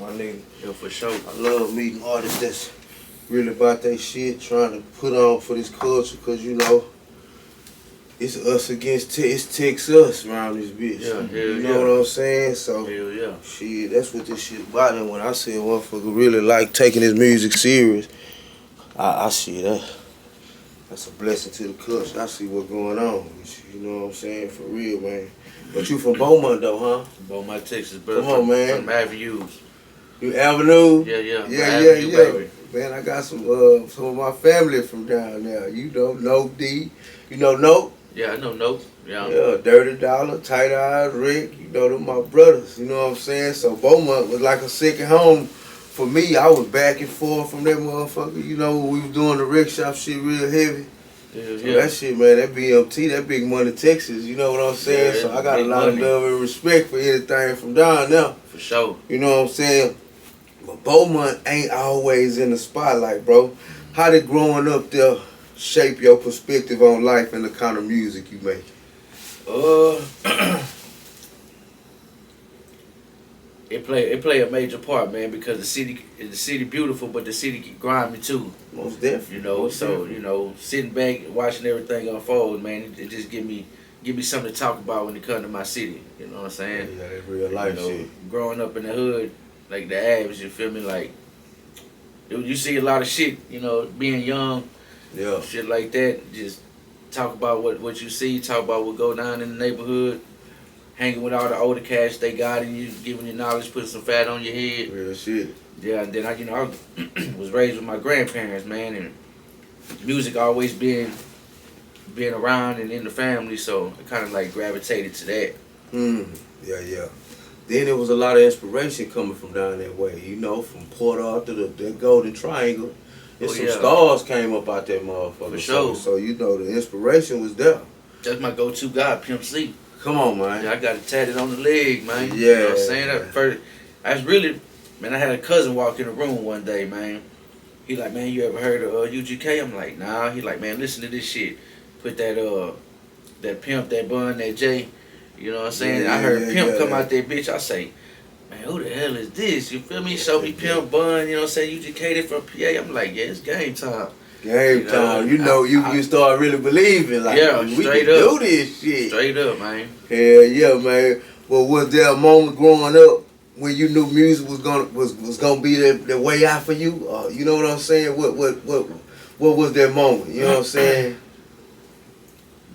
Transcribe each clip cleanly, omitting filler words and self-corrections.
my nigga. Yeah, for sure. I love meeting artists that's really about their shit, trying to put on for this culture, cause you know, it's us against it's Tex us around this bitch. Yeah, you know what I'm saying? So, hell yeah. shit, that's what this shit about. And when I say motherfucker really like taking his music serious, I see that's a blessing to the culture. I see what's going on. You know what I'm saying? For real, man. But you from Beaumont though, huh? Beaumont, Texas, brother. Come on, man. From Avenues. You Avenue? Yeah. Yeah. Baby. Man, I got some of my family from down there. You know D. You know No? Yeah, I know Nope. Yeah. Yeah, Dirty Dollar, Tight Eyes, Rick. You know them my brothers. You know what I'm saying? So Beaumont was like a second home for me. I was back and forth from that motherfucker. You know, we was doing the wreck shop shit real heavy. Yeah. So that shit, man, that BMT, that Big Money Texas, you know what I'm saying? Yeah, so I got a lot money. of love and respect for anything from down there. For sure. You know what I'm saying? But Beaumont ain't always in the spotlight, bro. How did growing up there shape your perspective on life and the kind of music you make? It play a major part, man, because the city beautiful, but the city grimy too. Most definitely. You know, you know, sitting back watching everything unfold, man, it just give me something to talk about when it comes to my city. You know what I'm saying? Yeah, that real life shit. Growing up in the hood, like the Avs, you feel me? Like you see a lot of shit, you know, being young, shit like that. Just talk about what you see, talk about what go down in the neighborhood, hanging with all the older cats they got in you, giving you knowledge, putting some fat on your head. Real shit. Yeah, and then I was raised with my grandparents, man, and music always being around and in the family, so I kind of like gravitated to that. Yeah. Then there was a lot of inspiration coming from down that way, you know, from Port Arthur to the Golden Triangle. And some stars came up out that motherfucker. For sure. So you know the inspiration was there. That's my go-to guy, Pimp C. Come on, man. Yeah, I got it tatted on the leg, man. Yeah. You know what I'm saying? I had a cousin walk in the room one day, man. He like, man, you ever heard of UGK? I'm like, nah. He like, man, listen to this shit. Put that Pimp, that Bun, that J. You know what I'm saying? I heard Pimp come out there, bitch. I say, man, who the hell is this? You feel me? Show me Pimp, Bun, you know what I'm saying? UGK from PA. I'm like, yeah, it's game time. Game time. You start really believing, like, we can do this shit. Straight up, man. Hell yeah, man. Well, was there a moment growing up when you knew music was gonna be the way out for you? You know what I'm saying? What was that moment? You know what I'm saying?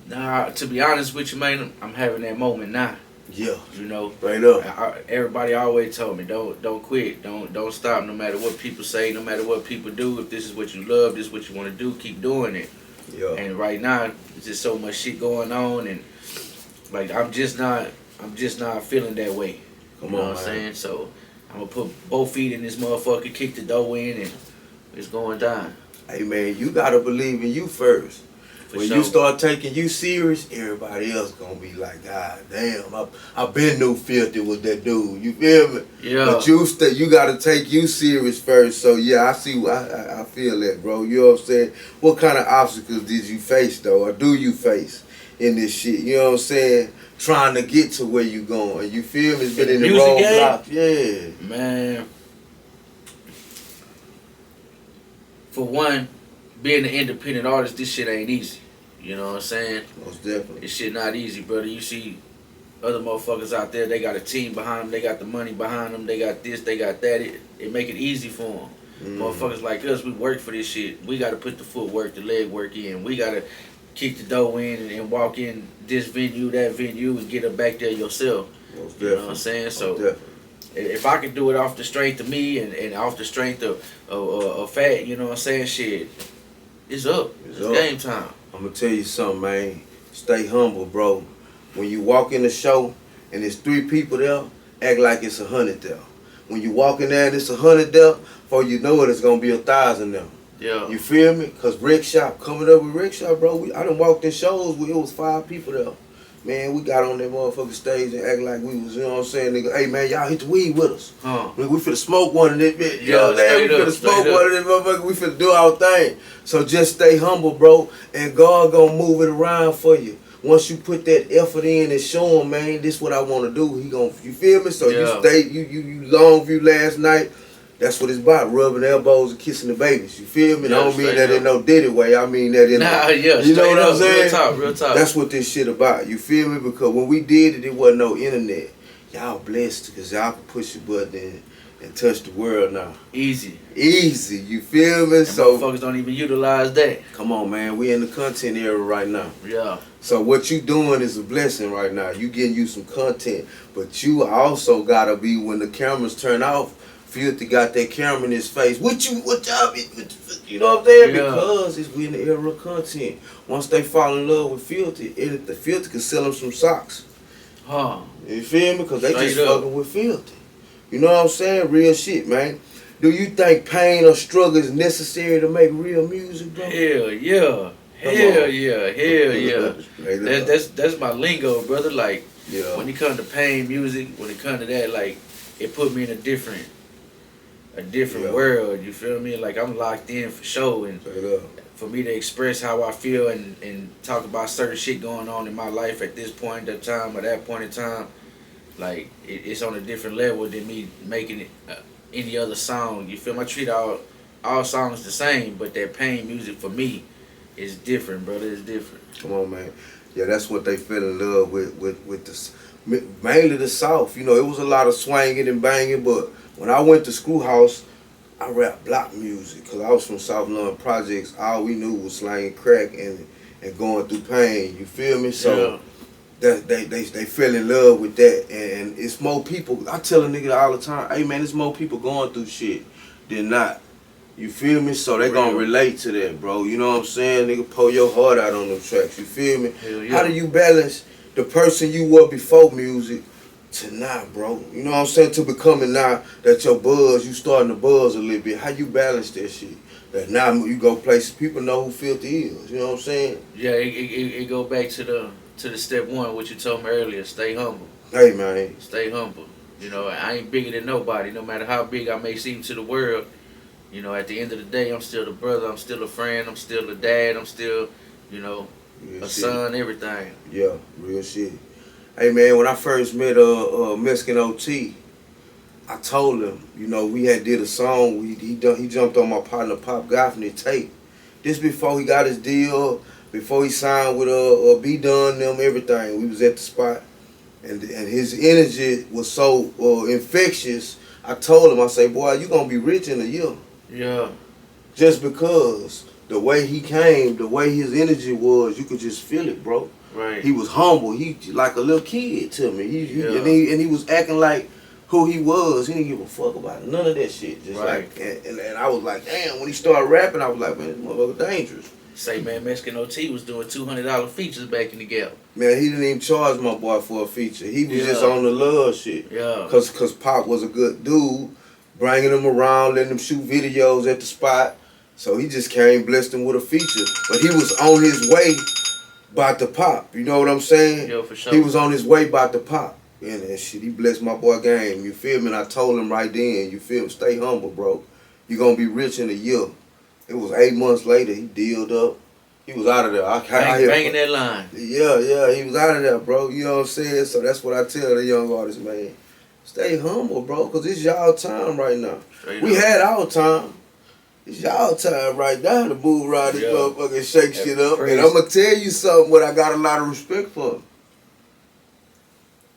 Nah, to be honest with you, man, I'm having that moment now. Yeah. You know, right up. Everybody always told me, don't quit, don't stop, no matter what people say, no matter what people do. If this is what you love, this is what you want to do, keep doing it. Yeah. And right now, there's just so much shit going on, and like I'm just not feeling that way. You know what I'm saying? So I'm gonna put both feet in this motherfucker, kick the door in, and it's going down. Hey man, you gotta believe in you first. When you start taking you serious, everybody else gonna be like, God damn, I've been knew Philthee was that dude. You feel me? Yeah. But you gotta take you serious first. So yeah, I feel that, bro. You know what I'm saying? What kind of obstacles did you face though, or do you face in this shit? You know what I'm saying? Trying to get to where you going. You feel me? It's been in the roadblock. Yeah. Man. For one, being an independent artist, this shit ain't easy. You know what I'm saying? Most definitely. This shit not easy, brother. You see other motherfuckers out there, they got a team behind them, they got the money behind them, they got this, they got that. It make it easy for them. Motherfuckers like us, we work for this shit. We got to put the footwork, the leg work in. We got to kick the door in and walk in this venue, that venue, and get up back there yourself. Most you know what I'm saying? So if I can do it off the strength of me and off the strength of fat, you know what I'm saying? Shit, it's up. It's game time. I'm gonna tell you something, man. Stay humble, bro. When you walk in the show and there's 3 people there, act like it's 100 there. When you walk in there and it's 100 there, before you know it, it's gonna be 1,000 there. Yeah. You feel me? Cause Wreck Shop, coming up with Wreck Shop, bro. I done walked in shows where it was 5 people there. Man, we got on that motherfucking stage and act like we was, you know what I'm saying, nigga. Hey man, y'all hit the weed with us. We finna smoke one of this bitch. You know what I'm saying? We finna smoke one of this motherfucker. We finna do our thing. So just stay humble, bro, and God gonna move it around for you. once you put that effort in and show him, man, this what I want to do, he gonna, you feel me? So you stay, you long view last night. That's what it's about, rubbing elbows and kissing the babies. You feel me? I don't mean that in no Diddy way. I mean that in you know what I'm saying? Real talk. That's what this shit about. You feel me? Because when we did it, it wasn't no internet. Y'all blessed because y'all can push your button and touch the world now. Easy. You feel me? And so motherfuckers don't even utilize that. Come on, man. We in the content era right now. Yeah. So what you doing is a blessing right now. You getting you some content, but you also gotta be, when the cameras turn off, Philthee got that camera in his face. What y'all be, you know what I'm saying? Yeah. Because we in the era of content. Once they fall in love with Philthee, the Philthee can sell them some socks. Huh. You feel me? Because they just fucking with Philthee. You know what I'm saying? Real shit, man. Do you think pain or struggle is necessary to make real music, bro? Hell yeah. Hell yeah. That's my lingo, brother. Like, when it comes to pain music, when it comes to that, like, it put me in a different world. You feel me? Like, I'm locked in for sure, and for me to express how I feel and talk about certain shit going on in my life at this point in time or that point in time, like, it's on a different level than me making it any other song. You feel me? I treat all songs the same, but that pain music for me is different, brother. It's different. Come on, man. Yeah, that's what they fell in love with this, mainly the South. You know, it was a lot of swinging and banging, but when I went to Screwhouse, I rapped block music because I was from South London Projects. All we knew was slanging crack and going through pain. You feel me? So they fell in love with that, and it's more people. I tell a nigga all the time, hey man, it's more people going through shit than not. You feel me? So they gonna relate to that, bro. You know what I'm saying? Nigga, pull your heart out on them tracks. You feel me? How do you balance the person you were before music to now, bro? You know what I'm saying? To becoming now that your buzz, you starting to buzz a little bit. How you balance that shit? That now you go places, people know who Philthee is. You know what I'm saying? Yeah, it go back to the step one, what you told me earlier. Stay humble. Hey man. Stay humble. You know, I ain't bigger than nobody. No matter how big I may seem to the world. You know, at the end of the day, I'm still the brother, I'm still a friend, I'm still a dad, I'm still, you know, a son, everything. Yeah, real shit. Hey man, when I first met Mexican OT, I told him, you know, we had did a song. He jumped on my partner Pop Goffney tape. This before he got his deal, before he signed with B Done them, everything. We was at the spot, and his energy was so infectious. I told him, I say, boy, you gonna be rich in a year. Yeah. Just because the way he came, the way his energy was, you could just feel it, bro. Right. He was humble. He like a little kid to me. And he was acting like who he was. He didn't give a fuck about none of that shit. Just like, and I was like, damn. When he started rapping, I was like, man, this motherfucker dangerous. Say, man, Mexican OT was doing $200 features back in the gap. Man, he didn't even charge my boy for a feature. He was just on the love shit. Yeah. Cause Pop was a good dude, bringing him around, letting him shoot videos at the spot. So he just came, blessed him with a feature. But he was on his way about to pop. You know what I'm saying? Yeah, for sure. He was on his way about to pop. And that shit, he blessed my boy game. You feel me? And I told him right then, you feel me? Stay humble, bro. You gonna be rich in a year. It was 8 months later, he dealed up. He was out of there. Banging that line. Yeah, he was out of there, bro. You know what I'm saying? So that's what I tell the young artists, man. Stay humble, bro, because it's y'all time right now. We had our time. It's y'all time right now to move around this motherfucker and shake shit up. And I'm going to tell you something what I got a lot of respect for.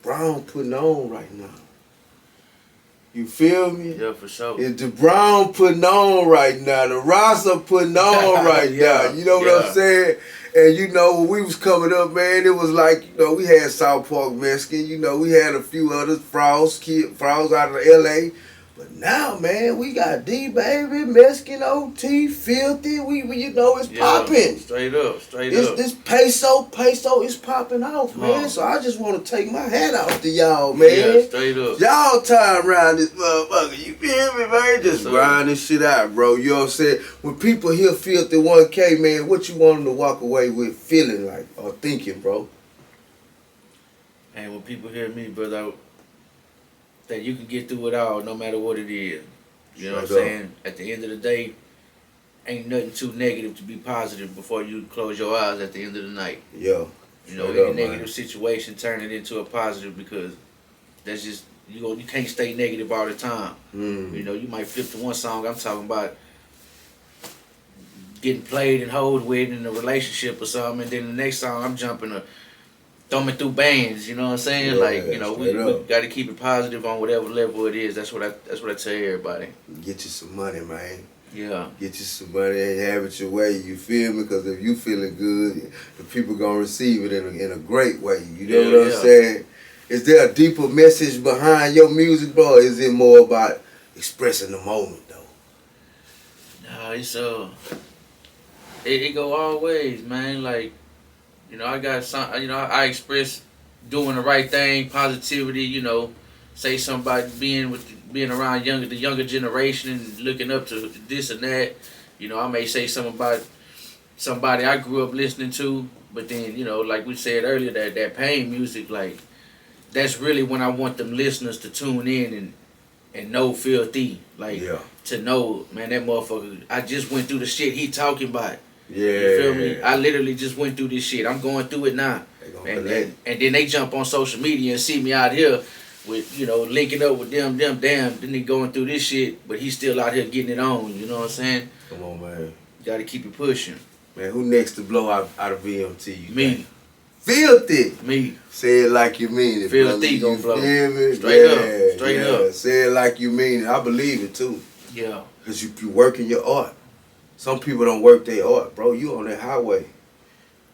Brown putting on right now. You feel me? Yeah, for sure. It's the Brown putting on right now. The Rasa putting on right now. You know what I'm saying? And you know, when we was coming up, man, it was like, you know, we had South Park Mexican. You know, we had a few others, Frost out of L.A. But now, man, we got D-Baby, Mexican OT, Philthee. We you know, it's popping. Straight up. This peso is popping off, man. So I just want to take my hat off to y'all, man. Yeah, straight up. Y'all time around this motherfucker. You feel me, man? Just grind this shit out, bro. You know what I'm saying? When people hear Philthee 1K, man, what you want them to walk away with feeling like or thinking, bro? And when people hear me, brother, that you can get through it all no matter what it is. You know what I'm saying? At the end of the day, ain't nothing too negative to be positive before you close your eyes at the end of the night. Yeah. You know, Straight any up, negative man. situation, turn it into a positive, because that's just you can't stay negative all the time. You know, you might flip to one song. I'm talking about getting played and hoed with in a relationship or something, and then the next song I'm jumping to thumbing through bands. You know what I'm saying? Yeah, Like, you know, we straight up. got to keep it positive on whatever level it is. That's what I tell everybody. Get you some money, man. Yeah. Get you some money and have it your way. You feel me? Because if you feeling good, the people gonna receive it in a great way. You know what I'm saying? Is there a deeper message behind your music, bro? Or is it more about expressing the moment, though? No, it's it go all ways, man. Like, you know, I got some. You know, I express doing the right thing, positivity. You know, say somebody being around the younger generation and looking up to this and that. You know, I may say something about somebody I grew up listening to, but then, you know, like we said earlier, that pain music, like, that's really when I want them listeners to tune in and know Philthee. Like, to know, man, that motherfucker, I just went through the shit he talking about. Yeah. You feel me? I literally just went through this shit. I'm going through it now. And then they jump on social media and see me out here with, you know, linking up with them, damn, then they going through this shit, but he's still out here getting it on, you know what I'm saying? Come on, man. You gotta keep it pushing. Man, who next to blow out of VMT? Me. Philthee. Me. Say it like you mean it. Philthee gonna blow. Straight up. Straight up. Say it like you mean it. I believe it too. Yeah. Because you working your art. Some people don't work their art, bro. You on that highway.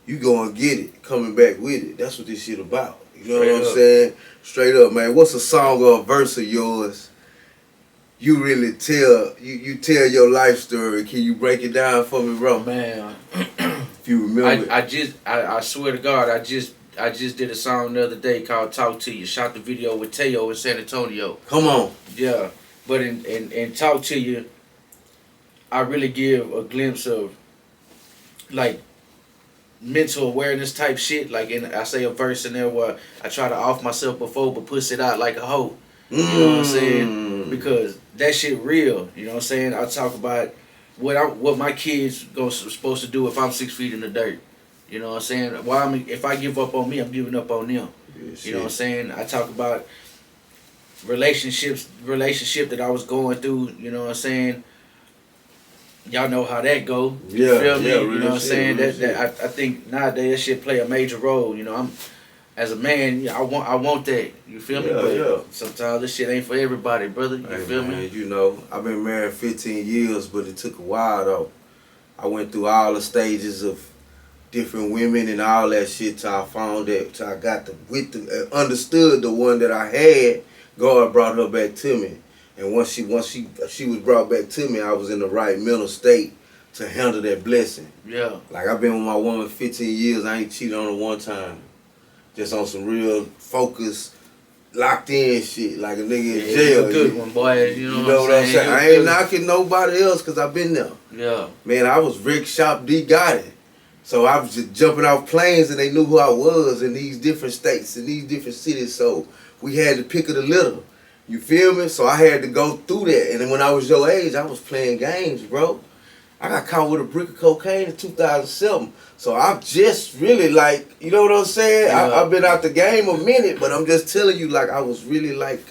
You go and get it, coming back with it. That's what this shit about. You know what I'm saying? Straight up, man. What's a song or a verse of yours you really tell you tell your life story? Can you break it down for me, bro? Man, if you remember. I swear to God, I just did a song the other day called "Talk to You." Shot the video with Teo in San Antonio. Come on. Yeah, but in "Talk to You," I really give a glimpse of, like, mental awareness type shit. Like, I say a verse in there where I try to off myself before, but push it out like a hoe. You know what I'm saying? Because that shit real. You know what I'm saying? I talk about what my kids supposed to do if I'm 6 feet in the dirt. You know what I'm saying? If I give up on me, I'm giving up on them. You know what I'm saying? I talk about relationship that I was going through. You know what I'm saying? Y'all know how that go. You feel me? You know what I'm saying? I think nowadays that shit play a major role. You know, I'm as a man, I want that. You feel me? But sometimes this shit ain't for everybody, brother. You feel me? You know, I've been married 15 years, but it took a while though. I went through all the stages of different women and all that shit till I found that, till I got understood the one that I had. God brought her back to me. And once she was brought back to me, I was in the right mental state to handle that blessing. Yeah. Like, I've been with my woman 15 years. I ain't cheated on her one time. Just on some real focus, locked in shit, like a nigga in jail. A good one, boy. You know what I'm saying? I ain't knocking nobody else because I've been there. Yeah. Man, I was Rick Shop D-GOTTI. So I was just jumping off planes and they knew who I was in these different states, in these different cities. So we had to pick of the litter. You feel me? So I had to go through that. And then when I was your age, I was playing games, bro. I got caught with a brick of cocaine in 2007. So I'm just really like, you know what I'm saying? Yeah. I've been out the game a minute, but I'm just telling you, like, I was really like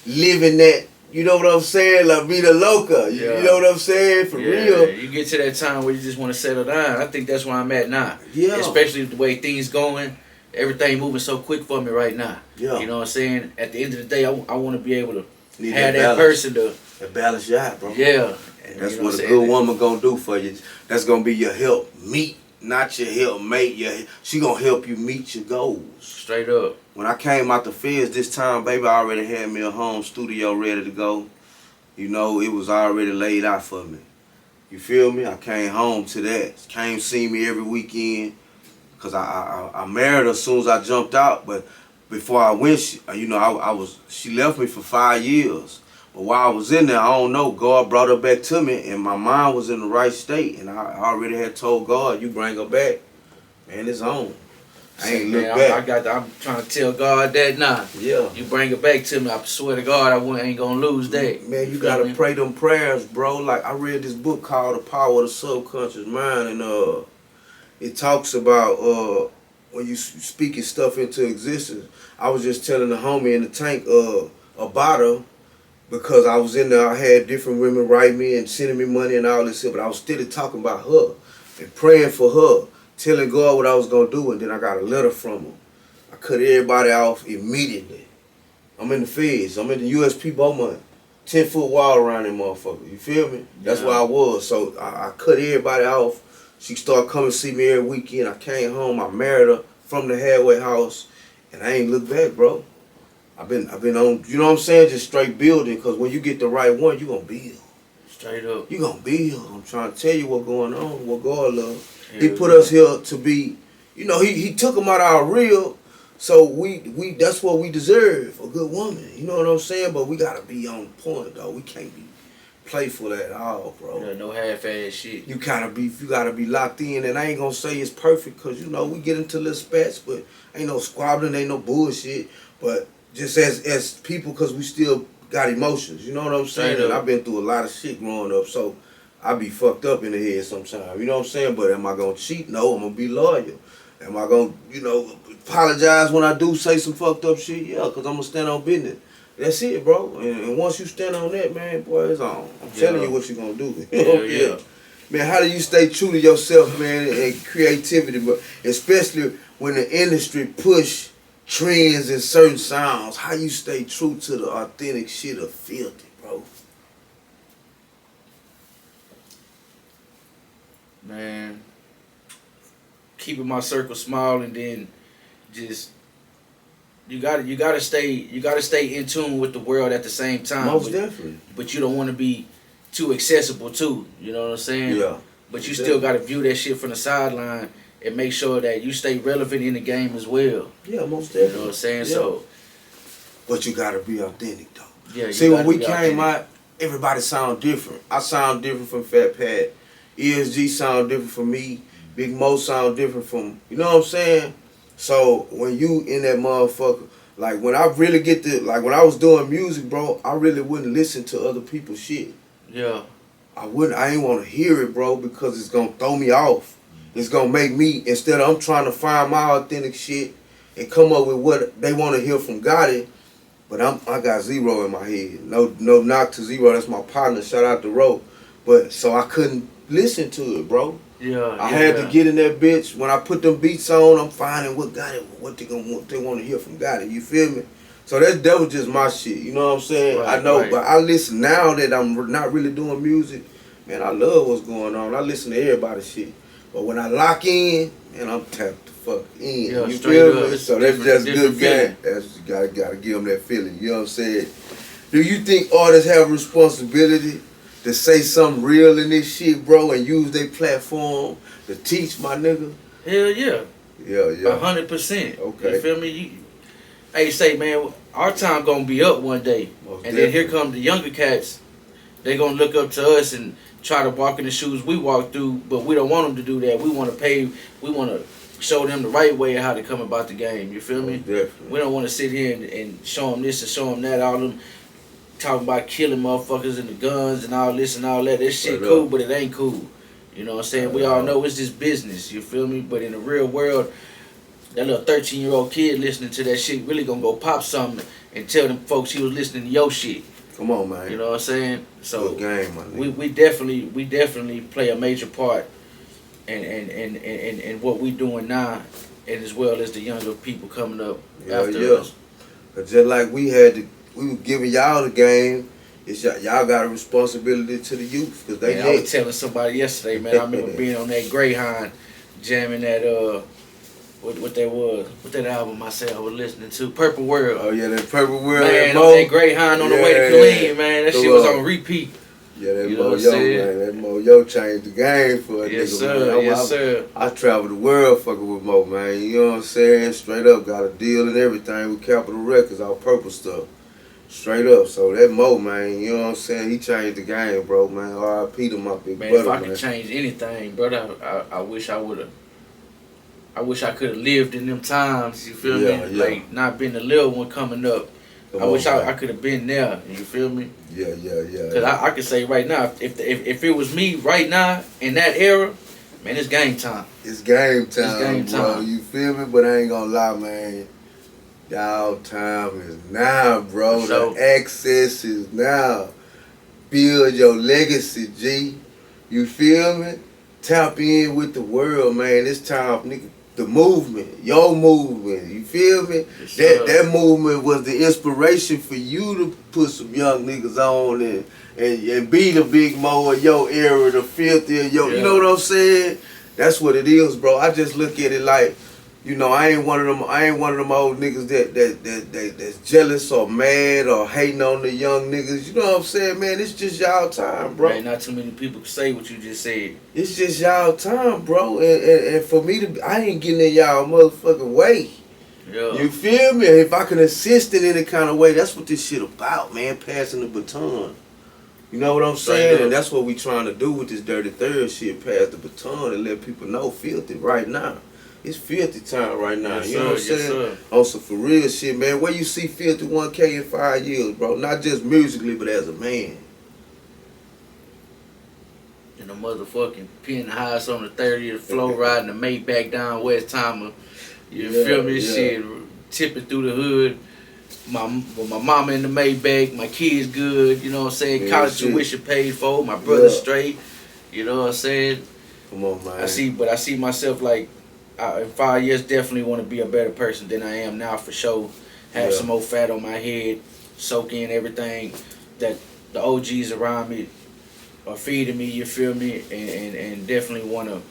living that, you know what I'm saying? La vida loca. Yeah. You know what I'm saying? For real. You get to that time where you just want to settle down. I think that's where I'm at now. Yeah. Especially the way things going. Everything moving so quick for me right now. Yeah. You know what I'm saying? At the end of the day, I want to be able to have that person to balance you out, bro. Yeah. And that's what a good woman gonna do for you. That's gonna be your help meet, not your help mate. She gonna help you meet your goals. Straight up. When I came out the feds this time, baby, I already had me a home studio ready to go. You know, it was already laid out for me. You feel me? I came home to that. Came see me every weekend. Cause I married her as soon as I jumped out, but before I went, she left me for 5 years. But while I was in there, I don't know, God brought her back to me, and my mind was in the right state, and I already had told God, you bring her back, man, it's on. I ain't look back. I'm trying to tell God that now. Yeah. You bring her back to me, I swear to God, I ain't gonna lose that. Man, you gotta pray them prayers, bro. Like, I read this book called The Power of the Subconscious Mind, and it talks about when you speaking stuff into existence. I was just telling the homie in the tank about her because I was in there. I had different women write me and sending me money and all this shit, but I was still talking about her and praying for her, telling God what I was gonna do, and then I got a letter from her. I cut everybody off immediately. I'm in the feds. I'm in the USP Beaumont. 10-foot wall around that motherfucker. You feel me? That's where I was. So I cut everybody off. She started coming to see me every weekend. I came home. I married her from the halfway house, and I ain't looked back, bro. I've been on. You know what I'm saying? Just straight building. Cause when you get the right one, you gonna build. Straight up. You gonna build. I'm trying to tell you what's going on. What God love. He put us here to be. You know, he took them out of our real. So we that's what we deserve, a good woman. You know what I'm saying? But we gotta be on point, though. We can't be playful at all, bro. Yeah, no half-ass shit. You gotta be locked in, and I ain't gonna say it's perfect, cause you know we get into little spats, but ain't no squabbling, ain't no bullshit. But just as people, cause we still got emotions. You know what I'm saying? And I've been through a lot of shit growing up, so I be fucked up in the head sometimes. You know what I'm saying? But am I gonna cheat? No, I'm gonna be loyal. Am I gonna, apologize when I do say some fucked up shit? Yeah, because I'm gonna stand on business. That's it, bro. And once you stand on that, man, boy, it's on. I'm telling you what you gonna do. Yeah. Man, how do you stay true to yourself, man, and creativity, but especially when the industry push trends and certain sounds? How you stay true to the authentic shit of Philthee, bro? Man, keeping my circle small, and then just you gotta stay in tune with the world at the same time. Most definitely. But you don't want to be too accessible too. You know what I'm saying? Yeah. But you still gotta view that shit from the sideline and make sure that you stay relevant in the game as well. Yeah, most definitely. You know what I'm saying? Yeah. So. But you gotta be authentic, though. Yeah. See, when we came out, everybody sound different. I sound different from Fat Pat. ESG sound different from me. Big Mo sound different from, you know what I'm saying? So when you in that motherfucker, like when I really get to, like when I was doing music, bro, I really wouldn't listen to other people's shit. Yeah. I ain't want to hear it, bro, because it's going to throw me off. It's going to make me, instead of I'm trying to find my authentic shit and come up with what they want to hear from Gotti, but I got Zero in my head. No knock to Zero, that's my partner, shout out to Ro. But so I couldn't listen to it, bro. Yeah, I had to get in that bitch. When I put them beats on, I'm finding what they want to hear from Gotti. You feel me? So that was just my shit. You know what I'm saying? Right, I know, right. but I listen now that I'm not really doing music. Man, I love what's going on. I listen to everybody's shit. But when I lock in, man, I'm tapped the fuck in. Yeah, you straight feel up. me? So that's just good game. feeling. That's gotta give them that feeling. You know what I'm saying? Do you think artists have a responsibility to say something real in this shit, bro, and use their platform to teach my nigga? Hell yeah. Yeah. 100%. Okay. You feel me? Hey, say, man, our time gonna be up one day. Most And then here definitely. come the younger cats. They gonna look up to us and try to walk in the shoes we walk through, but we don't want them to do that. We want to show them the right way of how to come about the game. You feel me? Most definitely. We don't want to sit here and show them this and show them that. All them talking about killing motherfuckers and the guns and all this and all that. That shit Right cool, up. but it ain't cool. You know what I'm saying? We all know it's just business. You feel me? But in the real world, that little 13-year-old kid listening to that shit really gonna go pop something and tell them folks he was listening to your shit. Come on, man. You know what I'm saying? So good game, my nigga. we definitely play a major part in what we doing now, and as well as the younger people coming up after us. Cause just like we were giving y'all the game, it's y'all got a responsibility to the youth, cause they. Man, I was telling somebody yesterday, man. I remember being on that Greyhound, jamming that what that album I said I was listening to, Purple World. Oh yeah, that Purple World. Man, on that Greyhound on the way to Killeen, man. That shit was on repeat. Yeah, that You know Mo what I'm Yo, saying? man. That Mo Yo changed the game for a Yes, nigga, sir. man. Yes, sir. I traveled the world fucking with Mo, man. You know what I'm saying? Straight up, got a deal and everything with Capitol Records, all purple stuff. Straight up. So that Mo, man, you know what I'm saying? He changed the game, bro, man. R.I.P. to my big Man, brother, if I man. could change anything, brother, I wish I would have. I wish I could have lived in them times. You feel me? Yeah. Like not been the little one coming up. Come I on, wish man. I could have been there. You feel me? Yeah. Cause I could say right now, if it was me right now in that era, man, it's game time. It's game time, It's game bro. time. You feel me? But I ain't gonna lie, man. Y'all time is now, bro. So, The access is now. Build your legacy, G. You feel me? Tap in with the world, man. It's time, nigga. The movement, your movement. You feel me? yes, That movement was the inspiration for you to put some young niggas on and be the big mo of your era, the Philthee of your. You know what I'm saying? That's what it is, bro. I just look at it like, you know, I ain't one of them old niggas that's jealous or mad or hating on the young niggas. You know what I'm saying, man? It's just y'all time, bro. Man, not too many people can say what you just said. It's just y'all time, bro. And for me to, I ain't getting in y'all motherfucking way. Yeah. You feel me? If I can assist in any kind of way, that's what this shit about, man. Passing the baton. You know what I'm saying? And that's what we trying to do with this Dirty Third shit. Pass the baton and let people know Philthee right now. It's Philthee time right now. Yes, you know what I'm saying? On some for real shit, man. Where you see Philthee 1K in 5 years, bro? Not just musically, but as a man. In the motherfucking penthouse on the 30th floor, riding the Maybach down West Timer. You feel me? Shit, tipping through the hood. With my mama in the Maybach, my kids good. You know what I'm saying? College tuition paid for. My brother straight. You know what I'm saying? Come on, man. I see myself like, in 5 years, definitely want to be a better person than I am now for sure. Have some more fat on my head, soak in everything that the OGs around me are feeding me, you feel me? And definitely want to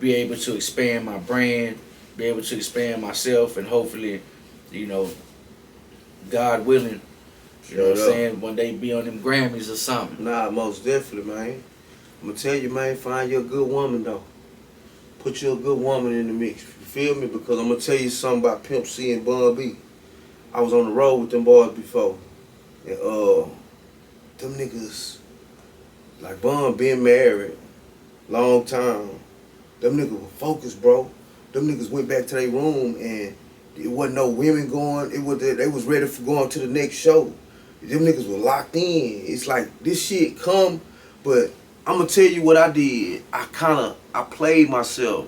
be able to expand my brand, be able to expand myself, and hopefully, you know, God willing, you know what I'm saying, one day be on them Grammys or something. Nah, most definitely, man. I'm going to tell you, man, find you a good woman, though. Put you a good woman in the mix. You feel me? Because I'm going to tell you something about Pimp C and Bun B. I was on the road with them boys before. And, them niggas, like Bun been married, long time. Them niggas were focused, bro. Them niggas went back to their room and it wasn't no women going. They was ready for going to the next show. Them niggas were locked in. It's like, this shit come, but I'm going to tell you what I did. I played myself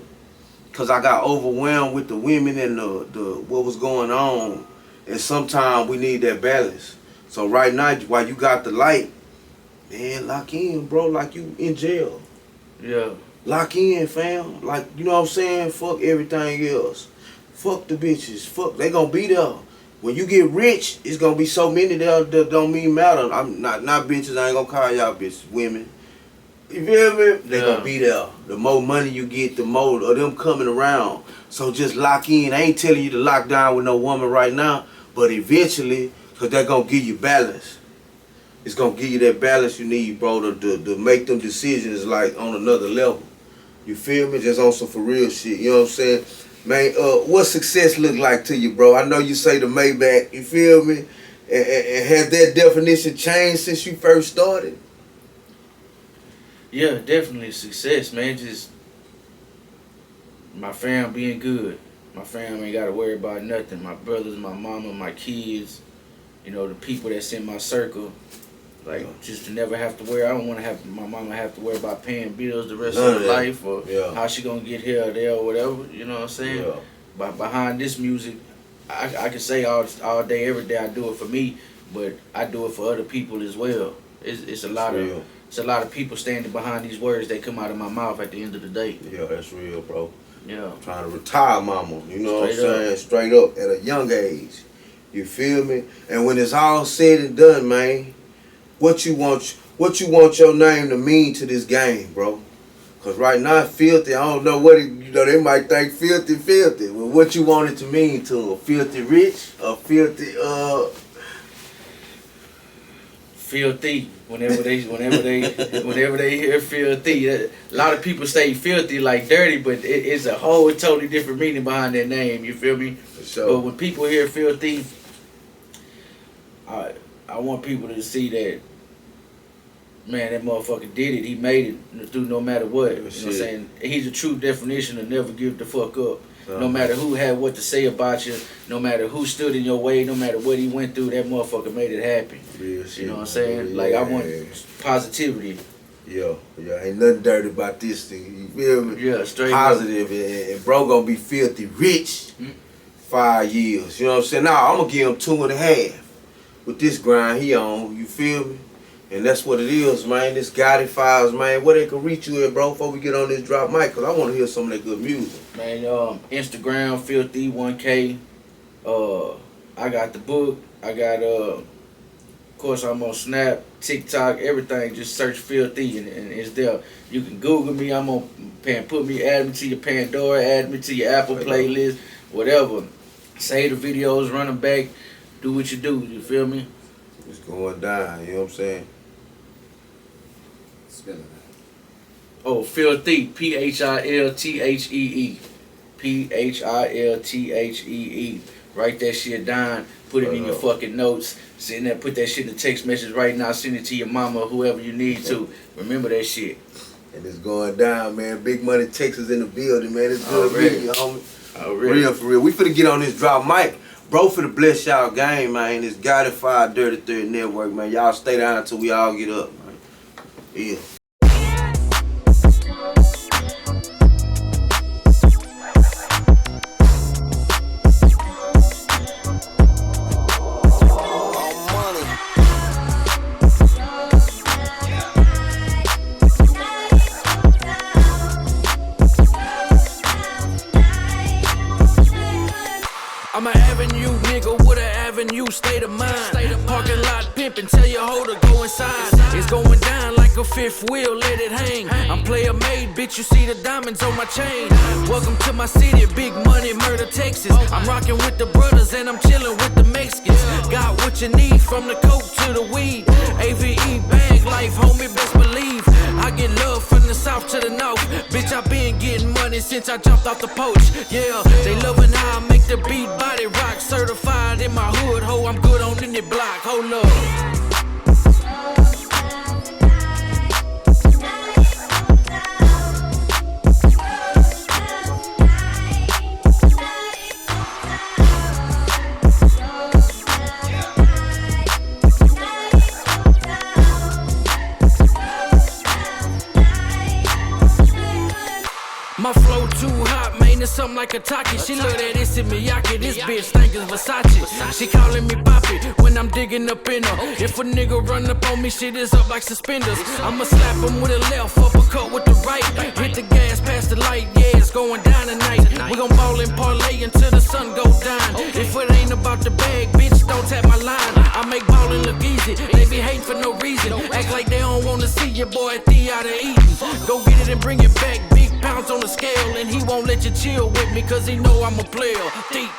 because I got overwhelmed with the women and the what was going on. And sometimes we need that balance. So right now, while you got the light, man, lock in, bro, like you in jail. Yeah. Lock in, fam. Like, you know what I'm saying? Fuck everything else. Fuck the bitches. Fuck, they gonna be there. When you get rich, it's gonna be so many there that don't mean matter. I'm not bitches, I ain't gonna call y'all bitches, women. You feel me? They gonna be there. The more money you get, the more of them coming around. So just lock in. I ain't telling you to lock down with no woman right now, but eventually, because they're gonna give you balance. It's gonna give you that balance you need, bro, to make them decisions like on another level. You feel me? Just on some for real shit. You know what I'm saying? Man, what success look like to you, bro? I know you say the Maybach, you feel me? And has that definition changed since you first started? Yeah, definitely success, man. Just my fam being good. My fam ain't got to worry about nothing. My brothers, my mama, my kids, you know, the people that's in my circle. Like, just to never have to worry. I don't want to have my mama have to worry about paying bills the rest of her life or how she going to get here or there or whatever. You know what I'm saying? Yeah. But behind this music, I can say all day, every day I do it for me, but I do it for other people as well. It's a lot of... It's a lot of people standing behind these words that come out of my mouth at the end of the day. Yeah, that's real, bro. Yeah. I'm trying to retire mama, you know what I'm saying? Straight up at a young age. You feel me? And when it's all said and done, man, what you want your name to mean to this game, bro? Cause right now, Philthee, I don't know what they might think Philthee. Well, what you want it to mean to them? Philthee rich or Philthee Philthee. Whenever they hear Philthee, a lot of people say Philthee like dirty, but it's a whole totally different meaning behind that name. You feel me? For sure. But when people hear Philthee, I want people to see that, man, that motherfucker did it. He made it through no matter what. You know what I'm saying? He's a true definition of never give the fuck up. No matter who had what to say about you, no matter who stood in your way, no matter what he went through, that motherfucker made it happen. You know what I'm saying? Like, I want positivity Yeah, ain't nothing dirty about this thing. You feel me? Yeah, straight positive, and bro gonna be filthy rich. 5 years. You know what I'm saying? Now I'm gonna give him 2.5 with this grind he on. You feel me? And that's what it is, man. This GOTTI Files, man. Where they can reach you at, bro, before we get on this drop mic, cause I want to hear some of that good music. Man, Instagram Philthee 1K. I got the book. I got of course I'm on Snap, TikTok, everything. Just search Philthee and it's there. You can Google me. I'm on add me to your Pandora, add me to your Apple playlist, whatever. Save the videos, run them back, do what you do. You feel me? It's going down. You know what I'm saying? Oh, Philthee, Philthee, Philthee. Write that shit down. Put it in your fucking notes. Send that. Put that shit in a text message right now. Send it to your mama or whoever you need to. Remember that shit. And it's going down, man. Big Money Texas in the building, man. It's good meeting you, homie. Real for real. We finna get on this drop mic. Bro, for the bless y'all game, man. It's GOTTI Files Dirty 30 Network, man. Y'all stay down until we all get up, man. Yeah. I'm an avenue nigga with an avenue state of mind. Parking lot pimpin', tell your hoe to go inside. It's going down like a fifth wheel, let it hang. I'm player made, bitch, you see the diamonds on my chain. Welcome to my city, big money, murder, Texas. I'm rocking with the brothers and I'm chillin' with the Mexicans. Got what you need from the coke to the weed. AVE bag life, homie, best believe. I get love from the south to the north. Bitch, I been getting money since I jumped off the porch. Yeah, they loving how I make the beat body rock. Certified in my hood, ho, I'm good on any block. Hold up. My flow too hot, man, it's something like a taki. She love that Issey Miyake, this bitch think it's Versace. She calling me Poppy when I'm digging up in her. If a nigga run up on me, shit is up like suspenders. I'ma slap him with a left, uppercut with the right. Hit the gas past the light, yeah, it's going down tonight. We gon' ball and parlay until the sun go down. If it ain't about the bag, bitch, don't tap my line. I make ballin' look easy, they be hating for no reason. Act like they don't wanna see your boy Thee out of eating. Go get it and bring it back, big pounds on the scale, and he won't let you chill with me cause he know I'm a player. Thee.